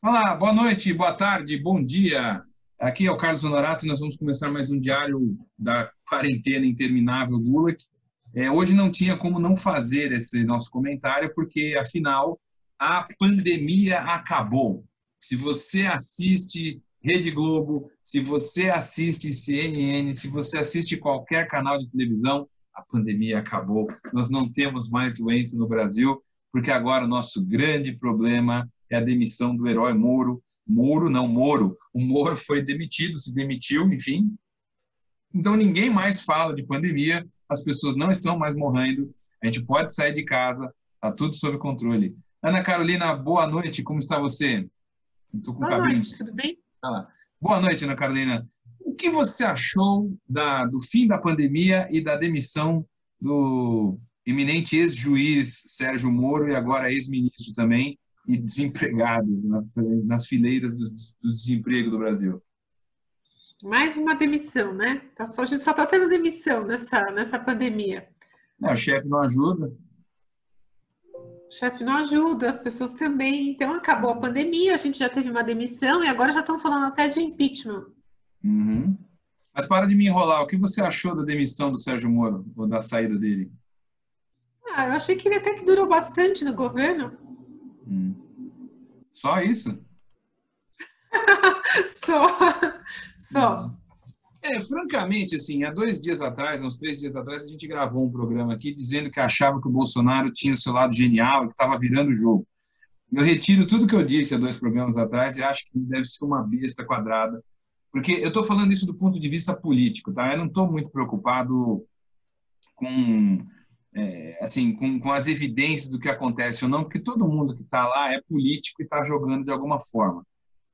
Olá, boa noite, boa tarde, bom dia. Aqui é o Carlos Honorato e nós vamos começar mais um diário da quarentena interminável Gulag. Hoje não tinha como não fazer esse nosso comentário, porque, afinal, a pandemia acabou. Se você assiste Rede Globo, se você assiste CNN, se você assiste qualquer canal de televisão, a pandemia acabou. Nós não temos mais doentes no Brasil, porque agora o nosso grande problema é a demissão do herói Moro. Moro, não Moro. O Moro foi demitido, se demitiu, enfim. Então ninguém mais fala de pandemia, as pessoas não estão mais morrendo, a gente pode sair de casa, está tudo sob controle. Ana Carolina, boa noite, como está você? Estou com o Boa cabelinho. noite, tudo bem? Ah, boa noite, Ana Carolina. O que você achou do fim da pandemia e da demissão do eminente ex-juiz Sérgio Moro e agora ex-ministro também e desempregado nas fileiras do desemprego do Brasil? Mais uma demissão, né? A gente só está tendo demissão nessa pandemia. O chefe não ajuda. O chefe não ajuda, as pessoas também. Então, acabou a pandemia, a gente já teve uma demissão e agora já estão falando até de impeachment. Uhum. Mas para de me enrolar, o que você achou da demissão do Sérgio Moro, ou da saída dele? Eu achei que ele até que durou bastante no governo. Hum. Só isso? Só, só. Uhum. Francamente, assim, há 2 dias atrás, há uns 3 dias atrás, a gente gravou um programa aqui dizendo que achava que o Bolsonaro tinha o seu lado genial e que estava virando o jogo. Eu retiro tudo que eu disse há 2 programas atrás e acho que ele deve ser uma besta quadrada, porque eu estou falando isso do ponto de vista político, tá? Eu não estou muito preocupado com, assim, com as evidências do que acontece ou não, porque todo mundo que está lá é político e está jogando de alguma forma.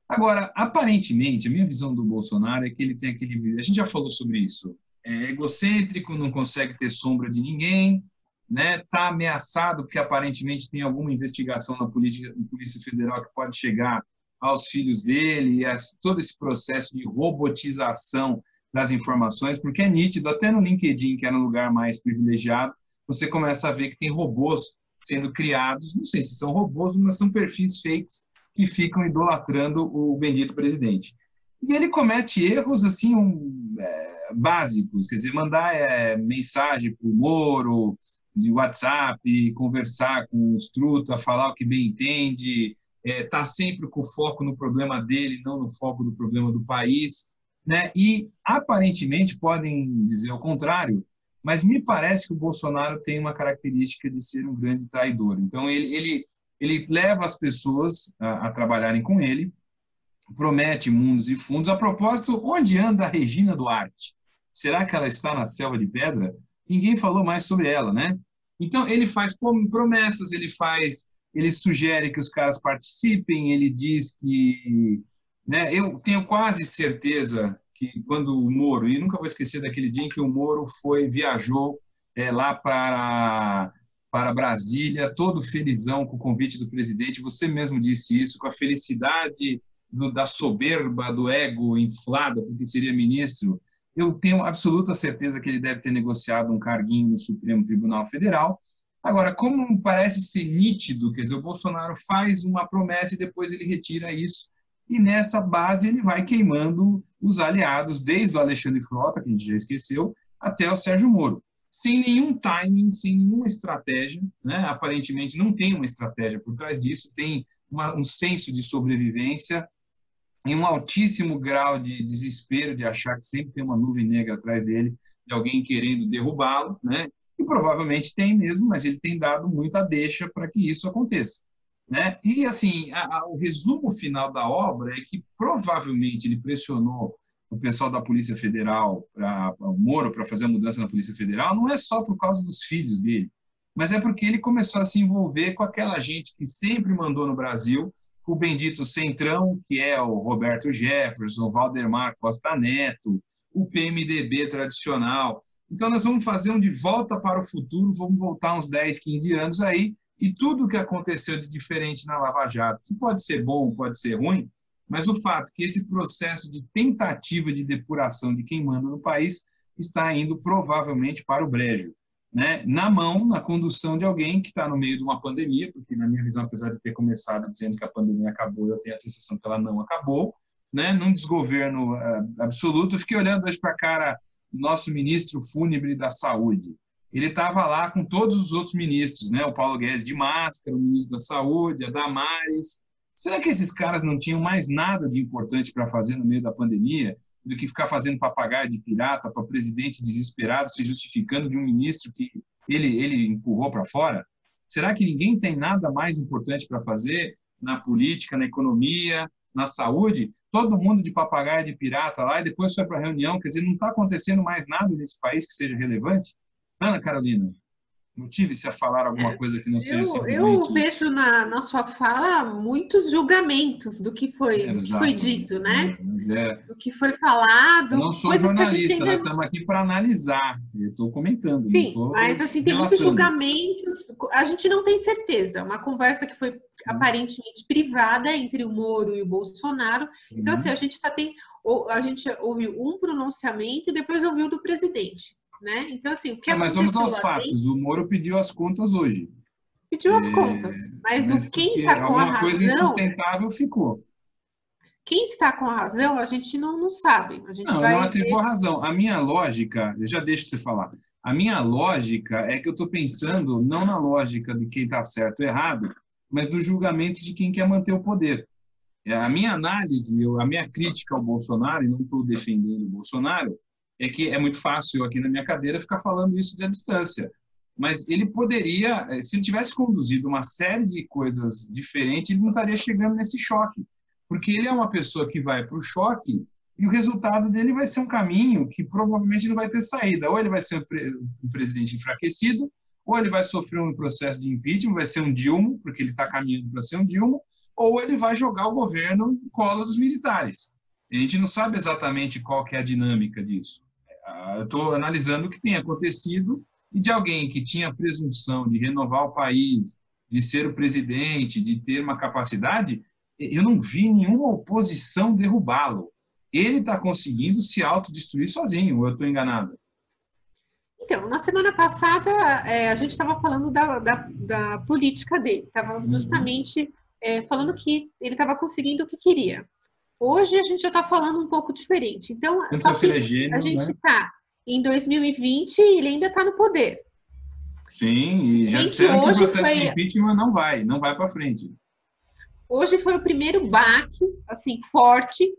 Agora, aparentemente, a minha visão do Bolsonaro é que ele tem aquele. A gente já falou sobre isso. É egocêntrico, não consegue ter sombra de ninguém, né? Está ameaçado porque aparentemente tem alguma investigação na Polícia Federal que pode chegar aos filhos dele, todo esse processo de robotização das informações, porque é nítido, até no LinkedIn, que era um lugar mais privilegiado, você começa a ver que tem robôs sendo criados, não sei se são robôs, mas são perfis fakes que ficam idolatrando o bendito presidente. E ele comete erros assim básicos, quer dizer, mandar mensagem para o Moro, de WhatsApp, conversar com os truta, falar o que bem entende, tá sempre com o foco no problema dele, não no foco do problema do país, né? E aparentemente podem dizer o contrário, mas me parece que o Bolsonaro tem uma característica de ser um grande traidor. Então ele leva as pessoas a trabalharem com ele, promete mundos e fundos. A propósito, onde anda a Regina Duarte? Será que ela está na selva de pedra? Ninguém falou mais sobre ela, né? Então ele faz promessas, ele sugere que os caras participem, ele diz que, né? Eu tenho quase certeza que quando o Moro, e nunca vou esquecer daquele dia em que o Moro viajou lá para Brasília, todo felizão com o convite do presidente. Você mesmo disse isso, com a felicidade da soberba, do ego inflado, porque seria ministro. Eu tenho absoluta certeza que ele deve ter negociado um carguinho no Supremo Tribunal Federal. Agora, como parece ser nítido, quer dizer, o Bolsonaro faz uma promessa e depois ele retira isso, e nessa base ele vai queimando os aliados, desde o Alexandre Frota, que a gente já esqueceu, até o Sérgio Moro, sem nenhum timing, sem nenhuma estratégia, né? Aparentemente não tem uma estratégia por trás disso, tem um senso de sobrevivência e um altíssimo grau de desespero de achar que sempre tem uma nuvem negra atrás dele, de alguém querendo derrubá-lo, né? E provavelmente tem mesmo, mas ele tem dado muita deixa para que isso aconteça, né? E assim, o resumo final da obra é que provavelmente ele pressionou o pessoal da Polícia Federal, o Moro, para fazer a mudança na Polícia Federal, não é só por causa dos filhos dele, mas é porque ele começou a se envolver com aquela gente que sempre mandou no Brasil, o bendito Centrão, que é o Roberto Jefferson, o Valdemar Costa Neto, o PMDB tradicional. Então, nós vamos fazer um de volta para o futuro, vamos voltar uns 10, 15 anos aí, e tudo o que aconteceu de diferente na Lava Jato, que pode ser bom, pode ser ruim, mas o fato que esse processo de tentativa de depuração de quem manda no país está indo provavelmente para o brejo. né, na condução de alguém que está no meio de uma pandemia, porque, na minha visão, apesar de ter começado dizendo que a pandemia acabou, eu tenho a sensação que ela não acabou, né, num desgoverno absoluto. Eu fiquei olhando hoje para a cara do nosso ministro fúnebre da Saúde. Ele estava lá com todos os outros ministros, né, o Paulo Guedes de máscara, o ministro da Saúde, a Damares. Será que esses caras não tinham mais nada de importante para fazer no meio da pandemia do que ficar fazendo papagaio de pirata para presidente desesperado se justificando de um ministro que ele empurrou para fora? Será que ninguém tem nada mais importante para fazer na política, na economia, na saúde? Todo mundo de papagaio de pirata lá e depois foi para a reunião. Quer dizer, não está acontecendo mais nada nesse país que seja relevante? Ana Carolina, motive-se a falar alguma coisa que não seja simplesmente... Eu vejo na sua fala muitos julgamentos do que foi dito, né? Do que foi falado. Eu não sou jornalista, nós estamos aqui para analisar. Eu estou comentando. Sim, mas assim, tem muitos julgamentos. A gente não tem certeza. Uma conversa que foi aparentemente privada entre o Moro e o Bolsonaro. Então, assim, a gente ouviu um pronunciamento e depois ouviu do presidente. Né? Então, assim, o que mas vamos aos fatos. O Moro pediu as contas hoje. Pediu as contas. Mas quem está com a razão... Alguma coisa insustentável ficou. Quem está com a razão, a gente não sabe. A gente eu não atribuo a razão. A minha lógica, eu já deixo você falar. A minha lógica é que eu estou pensando não na lógica de quem está certo ou errado, mas do julgamento de quem quer manter o poder. A minha análise, a minha crítica ao Bolsonaro, e não estou defendendo o Bolsonaro, é que é muito fácil aqui na minha cadeira ficar falando isso à distância. Mas ele poderia, se ele tivesse conduzido uma série de coisas diferentes, ele não estaria chegando nesse choque. Porque ele é uma pessoa que vai para o choque e o resultado dele vai ser um caminho que provavelmente não vai ter saída. Ou ele vai ser um presidente enfraquecido, ou ele vai sofrer um processo de impeachment, vai ser um Dilma, porque ele está caminhando para ser um Dilma, ou ele vai jogar o governo no colo dos militares. A gente não sabe exatamente qual que é a dinâmica disso. Eu estou analisando o que tem acontecido e de alguém que tinha a presunção de renovar o país, de ser o presidente, de ter uma capacidade, eu não vi nenhuma oposição derrubá-lo. Ele está conseguindo se autodestruir sozinho, ou eu estou enganado? Então, na semana passada, a gente estava falando da política dele, estava justamente falando que ele estava conseguindo o que queria. Hoje a gente já está falando um pouco diferente. Então, só que a gente está em 2020 e ele ainda está no poder. Sim, e já disseram que o processo de impeachment não vai para frente. Hoje foi o primeiro baque, assim, forte,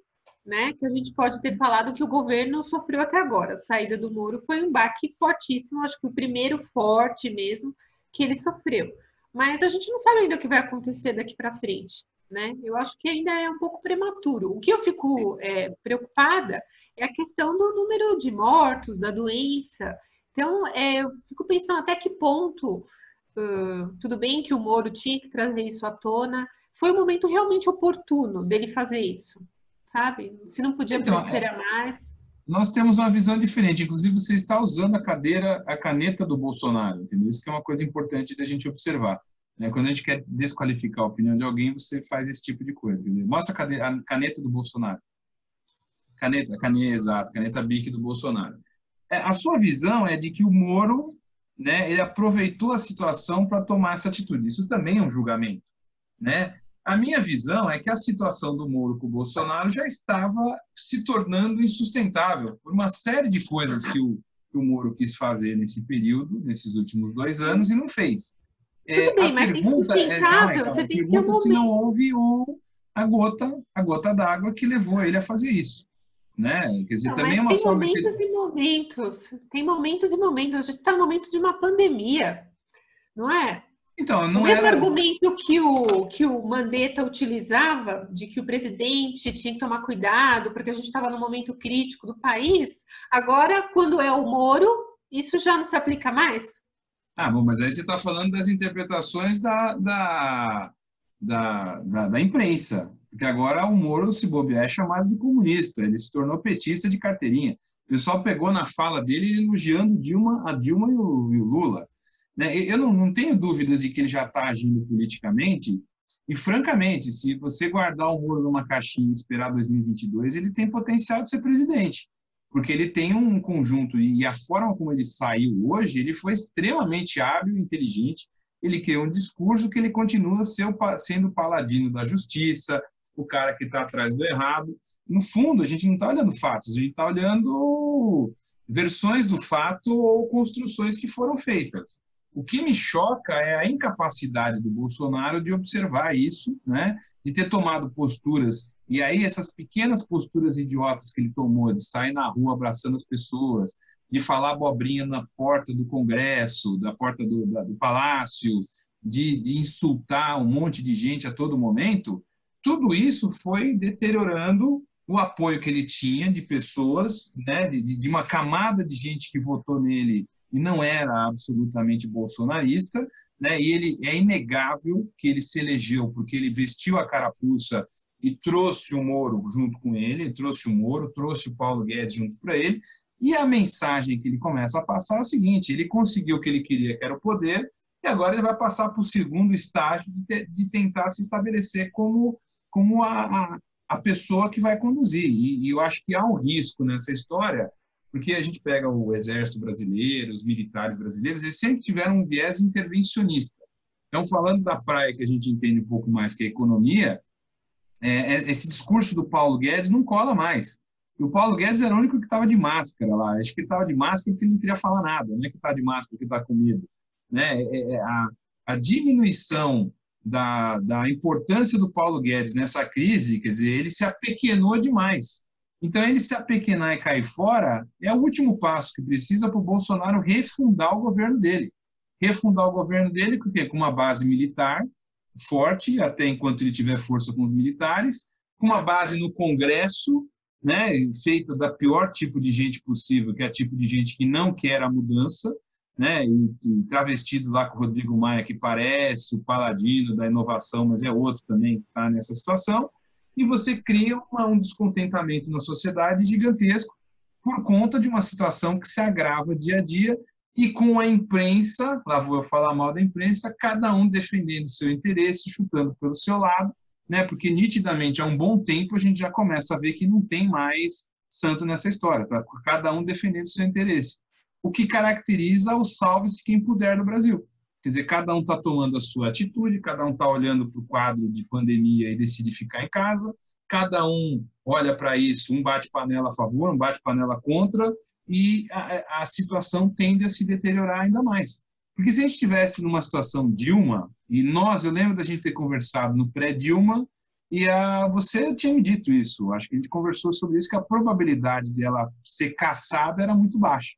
né, que a gente pode ter falado que o governo sofreu até agora. A saída do Moro foi um baque fortíssimo, acho que o primeiro forte mesmo que ele sofreu. Mas a gente não sabe ainda o que vai acontecer daqui para frente. Né? Eu acho que ainda é um pouco prematuro. O que eu fico preocupada é a questão do número de mortos, da doença. Então, eu fico pensando até que ponto, tudo bem que o Moro tinha que trazer isso à tona, foi um momento realmente oportuno dele fazer isso, sabe? Se não podia esperar mais. Nós temos uma visão diferente. Inclusive, você está usando a caneta do Bolsonaro, entendeu? Isso que é uma coisa importante da gente observar. Quando a gente quer desqualificar a opinião de alguém, você faz esse tipo de coisa. Mostra a caneta do Bolsonaro. Exato, caneta Bic do Bolsonaro. A sua visão é de que o Moro, né, ele aproveitou a situação para tomar essa atitude. Isso também é um julgamento. Né? A minha visão é que a situação do Moro com o Bolsonaro já estava se tornando insustentável por uma série de coisas que o Moro quis fazer nesse período, nesses últimos 2 anos, e não fez. Tudo bem, mas insustentável, você tem que ter um momento. Se não houve a gota d'água que levou ele a fazer isso, né? Quer dizer, também é uma forma que tem momentos e momentos. A gente está no momento de uma pandemia, não é? Então, o mesmo argumento que o Mandetta utilizava, de que o presidente tinha que tomar cuidado, porque a gente estava no momento crítico do país, agora, quando é o Moro, isso já não se aplica mais? Bom, mas aí você está falando das interpretações da imprensa, porque agora o Moro, se bobear, é chamado de comunista, ele se tornou petista de carteirinha. O pessoal pegou na fala dele elogiando a Dilma e o Lula. Eu não tenho dúvidas de que ele já está agindo politicamente, e francamente, se você guardar o Moro numa caixinha e esperar 2022, ele tem potencial de ser presidente. porque ele tem um conjunto, e a forma como ele saiu hoje, ele foi extremamente hábil e inteligente. Ele criou um discurso que ele continua sendo o paladino da justiça, o cara que está atrás do errado. No fundo, a gente não está olhando fatos, a gente está olhando versões do fato ou construções que foram feitas. O que me choca é a incapacidade do Bolsonaro de observar isso, né? De ter tomado posturas. E aí, essas pequenas posturas idiotas que ele tomou, de sair na rua abraçando as pessoas, de falar abobrinha na porta do Congresso, da porta do Palácio, de insultar um monte de gente a todo momento, tudo isso foi deteriorando o apoio que ele tinha de pessoas, né, de uma camada de gente que votou nele e não era absolutamente bolsonarista, né, e ele é inegável que ele se elegeu porque ele vestiu a carapuça e trouxe o Moro junto com ele, trouxe o Moro, trouxe o Paulo Guedes junto para ele, e a mensagem que ele começa a passar é o seguinte: ele conseguiu o que ele queria, que era o poder, e agora ele vai passar para o segundo estágio de tentar se estabelecer como a pessoa que vai conduzir. E eu acho que há um risco nessa história, porque a gente pega o exército brasileiro, os militares brasileiros, eles sempre tiveram um viés intervencionista. Então, falando da praia, que a gente entende um pouco mais, que é a economia, esse discurso do Paulo Guedes não cola mais. E o Paulo Guedes era o único que estava de máscara lá. Acho que ele estava de máscara porque ele não queria falar nada, não é que está de máscara porque está com medo. Né? A diminuição da importância do Paulo Guedes nessa crise, quer dizer, ele se apequenou demais. Então, ele se apequenar e cair fora é o último passo que precisa para o Bolsonaro refundar o governo dele. Refundar o governo dele com uma base militar forte, até enquanto ele tiver força com os militares, com uma base no Congresso, né, feita da pior tipo de gente possível, que é o tipo de gente que não quer a mudança, né, e travestido lá com o Rodrigo Maia, que parece o paladino da inovação, mas é outro também que está nessa situação, e você cria um descontentamento na sociedade gigantesco por conta de uma situação que se agrava dia a dia, e com a imprensa, lá vou eu falar mal da imprensa, cada um defendendo o seu interesse, chutando pelo seu lado, né? Porque nitidamente há um bom tempo a gente já começa a ver que não tem mais santo nessa história, tá? Cada um defendendo o seu interesse. O que caracteriza o salve-se quem puder no Brasil. Quer dizer, cada um está tomando a sua atitude, cada um está olhando para o quadro de pandemia e decide ficar em casa, cada um olha para isso, um bate panela a favor, um bate panela contra, e a situação tende a se deteriorar ainda mais. Porque se a gente estivesse numa situação Dilma, e eu lembro da gente ter conversado no pré-Dilma, e você tinha me dito isso, acho que a gente conversou sobre isso, que a probabilidade de ela ser caçada era muito baixa,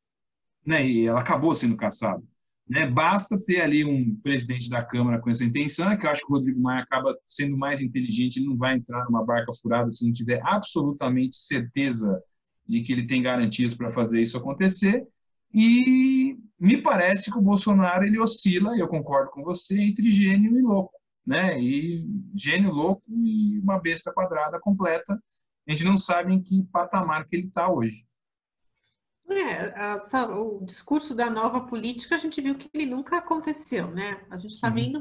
né? E ela acabou sendo caçada. Né? Basta ter ali um presidente da Câmara com essa intenção, que eu acho que o Rodrigo Maia acaba sendo mais inteligente, ele não vai entrar numa barca furada se não tiver absolutamente certeza de que ele tem garantias para fazer isso acontecer, e me parece que o Bolsonaro ele oscila, e eu concordo com você, entre gênio e louco, né? E gênio, louco e uma besta quadrada completa. A gente não sabe em que patamar que ele está hoje. O discurso da nova política, a gente viu que ele nunca aconteceu, né? A gente está vendo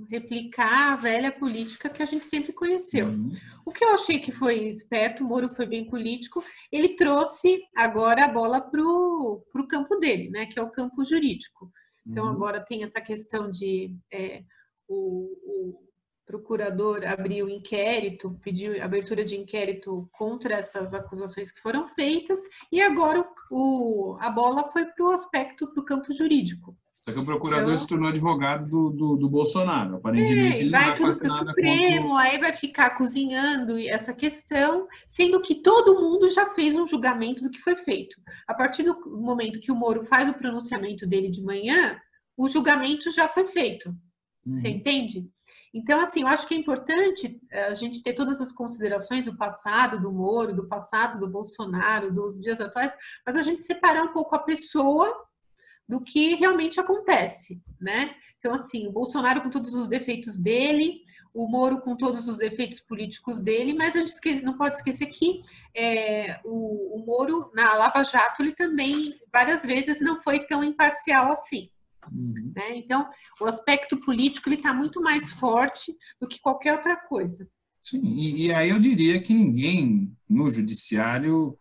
replicar a velha política que a gente sempre conheceu. O que eu achei que foi esperto, o Moro foi bem político, ele trouxe agora a bola para o campo dele, né? Que é o campo jurídico. Então, agora tem essa questão de o procurador abriu inquérito, pediu abertura de inquérito contra essas acusações que foram feitas, e agora a bola foi para o aspecto, para o campo jurídico. Só que o procurador se tornou advogado do Bolsonaro. Aparentemente, ele não vai tudo fazer para o nada Supremo, contra... aí vai ficar cozinhando essa questão, sendo que todo mundo já fez um julgamento do que foi feito. A partir do momento que o Moro faz o pronunciamento dele de manhã, o julgamento já foi feito. Você entende? Então, assim, eu acho que é importante a gente ter todas as considerações do passado do Moro, do passado do Bolsonaro, dos dias atuais, mas a gente separar um pouco a pessoa do que realmente acontece, né? Então, assim, o Bolsonaro com todos os defeitos dele, o Moro com todos os defeitos políticos dele, mas a gente não pode esquecer que o Moro, na Lava Jato, ele também, várias vezes, não foi tão imparcial assim. Né? Então, o aspecto político está muito mais forte do que qualquer outra coisa. Sim, e aí eu diria que ninguém no judiciário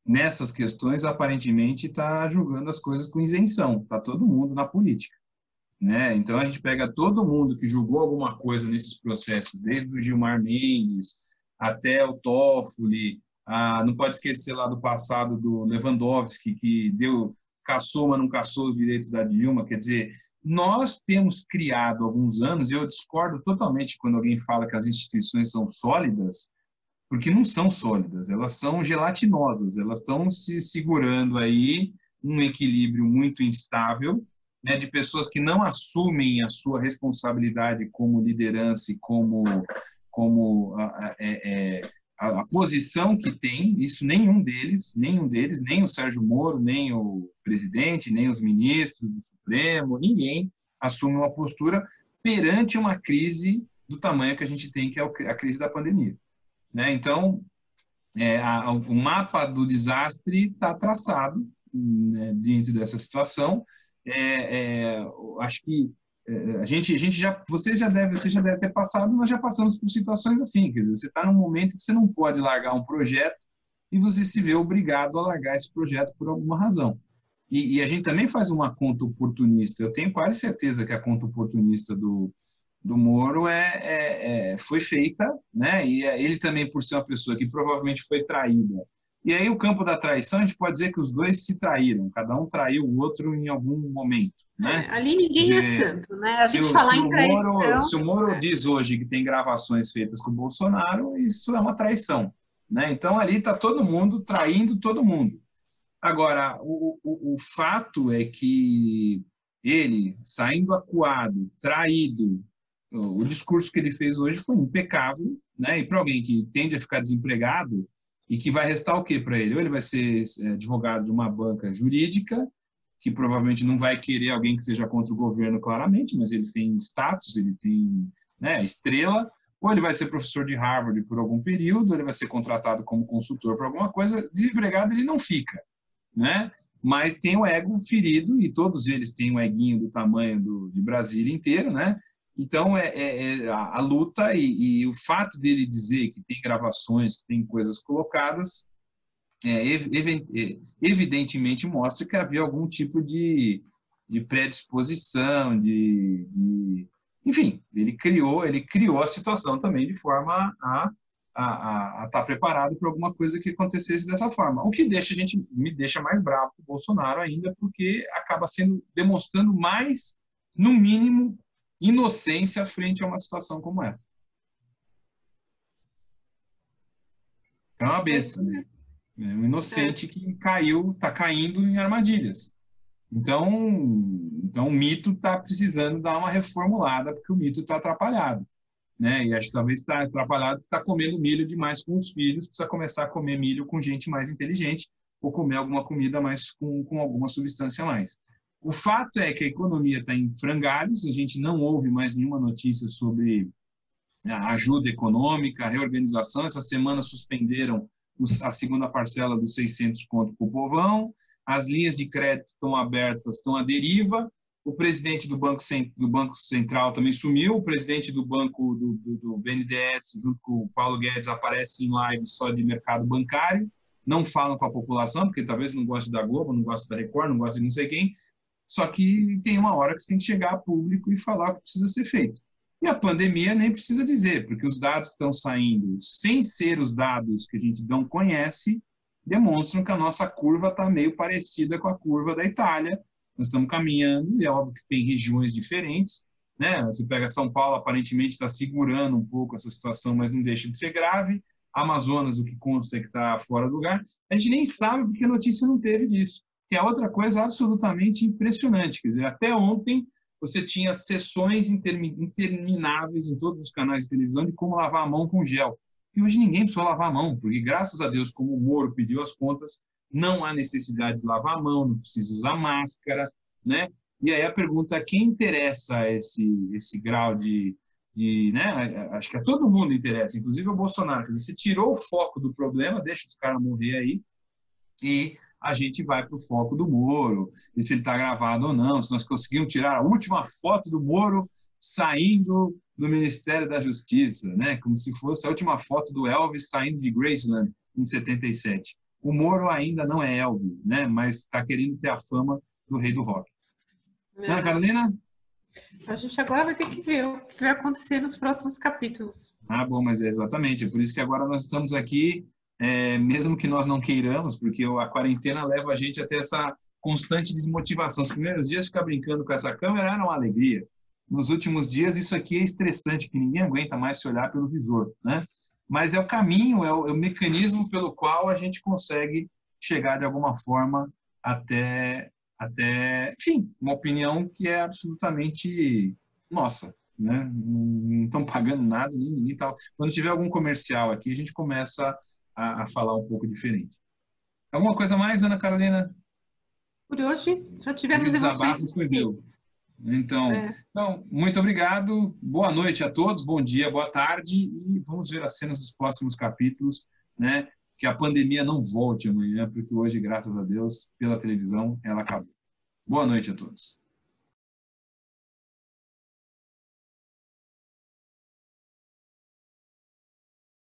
nessas questões, aparentemente está julgando as coisas com isenção, está todo mundo na política, né? Então, a gente pega todo mundo que julgou alguma coisa nesses processos, desde o Gilmar Mendes até o Toffoli, não pode esquecer lá do passado do Lewandowski, que caçou, mas não caçou os direitos da Dilma. Quer dizer, nós temos criado há alguns anos, e eu discordo totalmente quando alguém fala que as instituições são sólidas, porque não são sólidas, elas são gelatinosas, elas estão se segurando aí num equilíbrio muito instável, né, de pessoas que não assumem a sua responsabilidade como liderança e como a posição que tem, isso nenhum deles, nem o Sérgio Moro, nem o presidente, nem os ministros do Supremo, ninguém assume uma postura perante uma crise do tamanho que a gente tem, que é a crise da pandemia, né? Então, o mapa do desastre está traçado, né, dentro dessa situação. Acho que você já deve ter passado, nós já passamos por situações assim, quer dizer, você está num momento que você não pode largar um projeto e você se vê obrigado a largar esse projeto por alguma razão. E a gente também faz uma conta oportunista. Eu tenho quase certeza que a conta oportunista do Moro foi feita, né? E ele também, por ser uma pessoa que provavelmente foi traída. E aí o campo da traição, a gente pode dizer que os dois se traíram, cada um traiu o outro em algum momento, né? Ali ninguém é santo, né? A gente falar em traição... Se o Moro diz hoje que tem gravações feitas com o Bolsonaro, isso é uma traição, né? Então ali está todo mundo traindo todo mundo. Agora, o fato é que ele, saindo acuado, traído, o discurso que ele fez hoje foi impecável, né? E para alguém que tende a ficar desempregado, e que vai restar o quê para ele? Ou ele vai ser advogado de uma banca jurídica, que provavelmente não vai querer alguém que seja contra o governo claramente, mas ele tem status, ele tem, né, estrela, ou ele vai ser professor de Harvard por algum período, ou ele vai ser contratado como consultor para alguma coisa. Desempregado ele não fica, né? Mas tem o ego ferido, e todos eles têm um eguinho do tamanho de Brasília inteiro, né? Então, a luta e o fato dele dizer que tem gravações, que tem coisas colocadas, evidentemente mostra que havia algum tipo de predisposição, enfim, ele criou a situação também de forma a estar preparado para alguma coisa que acontecesse dessa forma. O que me deixa mais bravo com o Bolsonaro ainda, porque acaba demonstrando mais, no mínimo, inocência frente a uma situação como essa. Então é uma besta, né? É um inocente que está caindo em armadilhas. Então o mito está precisando dar uma reformulada, porque o mito está atrapalhado, né? E acho que talvez está atrapalhado porque está comendo milho demais com os filhos, precisa começar a comer milho com gente mais inteligente, ou comer alguma comida mais com alguma substância a mais. O fato é que a economia está em frangalhos, a gente não ouve mais nenhuma notícia sobre a ajuda econômica, a reorganização. Essa semana suspenderam a segunda parcela dos 600 conto para o povão, as linhas de crédito estão abertas, estão à deriva, o presidente do Banco Central também sumiu, o presidente do banco do BNDES, junto com o Paulo Guedes, aparece em live só de mercado bancário, não falam com a população, porque talvez não goste da Globo, não goste da Record, não goste de não sei quem. Só que tem uma hora que você tem que chegar a público e falar o que precisa ser feito. E a pandemia nem precisa dizer, porque os dados que estão saindo, sem ser os dados que a gente não conhece, demonstram que a nossa curva está meio parecida com a curva da Itália. Nós estamos caminhando, e é óbvio que tem regiões diferentes, né? Você pega São Paulo, aparentemente está segurando um pouco essa situação, mas não deixa de ser grave. Amazonas, o que consta é que está fora do lugar. A gente nem sabe porque a notícia não teve disso, que é outra coisa absolutamente impressionante. Quer dizer, até ontem você tinha sessões intermináveis em todos os canais de televisão de como lavar a mão com gel. E hoje ninguém precisa lavar a mão, porque graças a Deus, como o Moro pediu as contas, não há necessidade de lavar a mão, não precisa usar máscara, né? E aí a pergunta é, quem interessa esse grau né? Acho que a todo mundo interessa, inclusive o Bolsonaro. Quer dizer, você tirou o foco do problema, deixa os caras morrer aí, e a gente vai para o foco do Moro, e se ele está gravado ou não, se nós conseguimos tirar a última foto do Moro saindo do Ministério da Justiça, né? Como se fosse a última foto do Elvis saindo de Graceland em 77. O Moro ainda não é Elvis, né? Mas está querendo ter a fama do rei do rock. Ana Carolina? A gente agora vai ter que ver o que vai acontecer nos próximos capítulos. Ah, bom, mas é exatamente. É por isso que agora nós estamos aqui, mesmo que nós não queiramos, porque a quarentena leva a gente até essa constante desmotivação. Os primeiros dias ficar brincando com essa câmera era uma alegria. Nos últimos dias isso aqui é estressante, que ninguém aguenta mais se olhar pelo visor, né? Mas é o caminho, é o mecanismo pelo qual a gente consegue chegar de alguma forma até, enfim, uma opinião que é absolutamente nossa, né? Não estão pagando nada, nem ninguém tal. Quando tiver algum comercial aqui, a gente começa a falar um pouco diferente. Alguma coisa mais, Ana Carolina? Por hoje, já tivemos O emoções. desabafo foi meu. Então, muito obrigado, boa noite a todos, bom dia, boa tarde, e vamos ver as cenas dos próximos capítulos, né? Que a pandemia não volte amanhã, porque hoje, graças a Deus, pela televisão, ela acabou. Boa noite a todos.